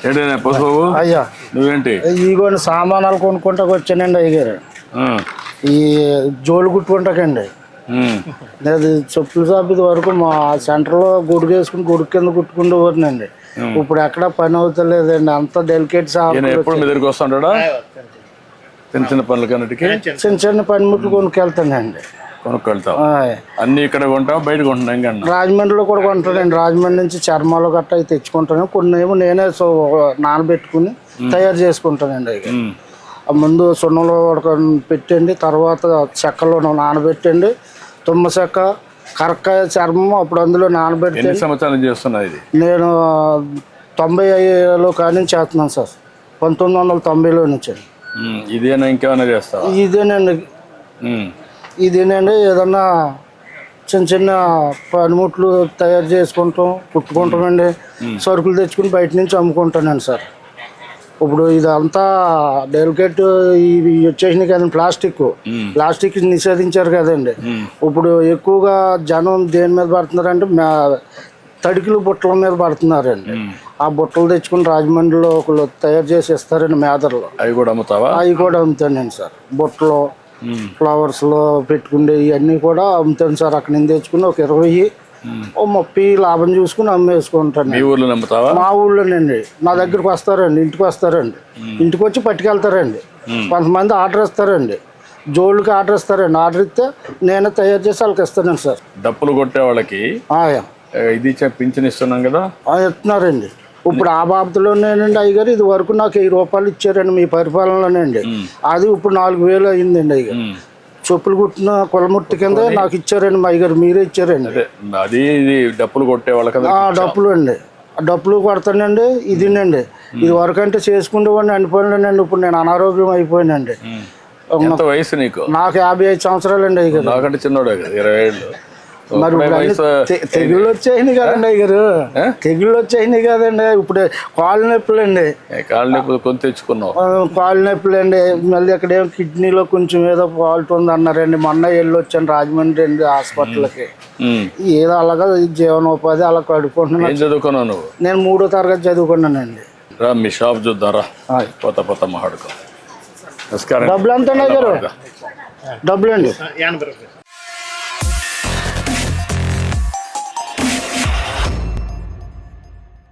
ఏంటైనా పసుపు అయ్యా నువ్వేంటి ఇగోండి సామానాలు కొనుక్కుంటాకు వచ్చానండి అయ్యారు. ఈ జోలు కుట్టుకుంటాకండి. అది చెప్పుల షాప్ ఇది వరకు మా సెంటర్లో గుడికి వేసుకుని గుడి కింద కుట్టుకుంటూనండి. ఇప్పుడు ఎక్కడ పని అవుతలేదండి, అంత డెలికేట్ షాప్. ఎప్పుడు మీ దగ్గరికి వస్తుంటాడా? చిన్న చిన్న పనులకన్నిటికీ చిన్న చిన్న పనిముట్లు కొనుక్కెళ్తానండి. కొనుక్కెళ్తావు? అన్ని ఇక్కడ కొంటావు, బయట కొంటున్నా? ఇంకా రాజమండ్రిలో కూడా కొంటానండి. రాజమండ్రి నుంచి చర్మాలు గట్ట అవి తెచ్చుకుంటాను. కొన్ని ఏమో నేనే నానబెట్టుకుని తయారు చేసుకుంటానండి. అవి ముందు సున్నంలో పెట్టండి, తర్వాత చెక్కలో నానబెట్టండి. తుమ్మ చెక్క, కరక్కాయ చర్మం అప్పుడు అందులో నానబెట్టి. ఎన్ని సంవత్సరాలు చేస్తున్నా ఇది? నేను 95లో కానీ చేస్తున్నాను సార్. 1990లో నుంచి. ఇదేనా ఇంకేమైనా చేస్తావా? ఇదేనండి ఏదన్నా చిన్న చిన్న పనిముట్లు తయారు చేసుకుంటాం, కుట్టుకుంటామండి. సరుకులు తెచ్చుకుని బయట నుంచి అమ్ముకుంటానండి సార్. ఇప్పుడు ఇదంతా డెలికేట్ ఇవి వచ్చేసినాయి కదండి, ప్లాస్టిక్ నిషేధించారు కదండి. ఇప్పుడు ఎక్కువగా జనం దేని మీద పడుతున్నారంటే తడికిలు బుట్టల మీద పడుతున్నారండి. ఆ బుట్టలు తెచ్చుకుని రాజమండ్రిలో ఒకళ్ళు తయారు చేసి ఇస్తారండి మేదర్లో. అవి కూడా అమ్ముతావా? అవి కూడా అమ్ముతానండి సార్. బుట్టలు, ఫ్లవర్స్లో పెట్టుకునే ఇవన్నీ కూడా అమ్ముతాను సార్. అక్కడ నుంచి తెచ్చుకుని ఒక 20 30 లాభం చూసుకుని అమ్మేసుకుంటాను. మీ ఊళ్ళో అమ్ముతావా? మా ఊళ్ళోనండి. నా దగ్గరకు వస్తారండి, ఇంటికి వస్తారండి. ఇంటికి వచ్చి పట్టుకెళ్తారండి. కొంతమంది ఆర్డర్ ఇస్తారండి, జోళ్ళకి ఆర్డర్ ఇస్తారండి. ఆర్డర్ ఇస్తే నేనే తయారు చేసి వాళ్ళకి ఇస్తానండి సార్. డప్పులు కొట్టే వాళ్ళకి ఇది పింఛన్ ఇస్తున్నాం కదా, ఇస్తున్నారండి. ఇప్పుడు ఆ బాబతులోనేనండి అయ్యగారు. ఇది వరకు నాకు 1000 రూపాయలు ఇచ్చారండి మీ పరిపాలనలోనండి. అది ఇప్పుడు 4000 అయిందండి అయ్యగారు. చెప్పులు కుట్టిన కులముట్టి కింద నాకు ఇచ్చారండి మా అయ్యగారు. మీరే ఇచ్చారండి. అది డప్పులు కొట్టే వాళ్ళకి డప్పులు అండి. డప్పులు కొడతానండి. ఇదినండి ఇది వరకు అంటే చేసుకుంటేవాడిని అనిపోయినండి. ఇప్పుడు నేను అనారోగ్యం అయిపోయానండి. ఎంత వయసు నీకు? నాకు 55 సంవత్సరాలండి అయ్యగారు. నాకంటే చిన్నోడే కదా, 20 ఏళ్ళు. మరి తెగుళ్ళు వచ్చాయి కదండి అయ్యారు, తెగుళ్ళు వచ్చాయి కదండి. ఇప్పుడు కాళ్ళు నొప్పులు అండి. కాళ్ళు నొప్పులు కొని తెచ్చుకున్నావు? కాళ్ళు నొప్పులు అండి. మళ్ళీ అక్కడేమో కిడ్నీలో కొంచెం ఏదో ఫాల్ట్ ఉంది అన్నారండి. మొన్న వెళ్ళి వచ్చాను రాజమండ్రి అండి హాస్పిటల్కి. ఏదో అలాగా జీవనోపాధి అలా కడుక్కుంటున్నాను. ఏం చదువుకున్నావు నువ్వు? నేను 3వ తరగతి చదువుకున్నానండి. రా మీ షాప్ చూద్దాం రా, కొత్త మాట్లాడుకో. డబ్బులు ఎంత అయ్యారు? డబ్బులు అండి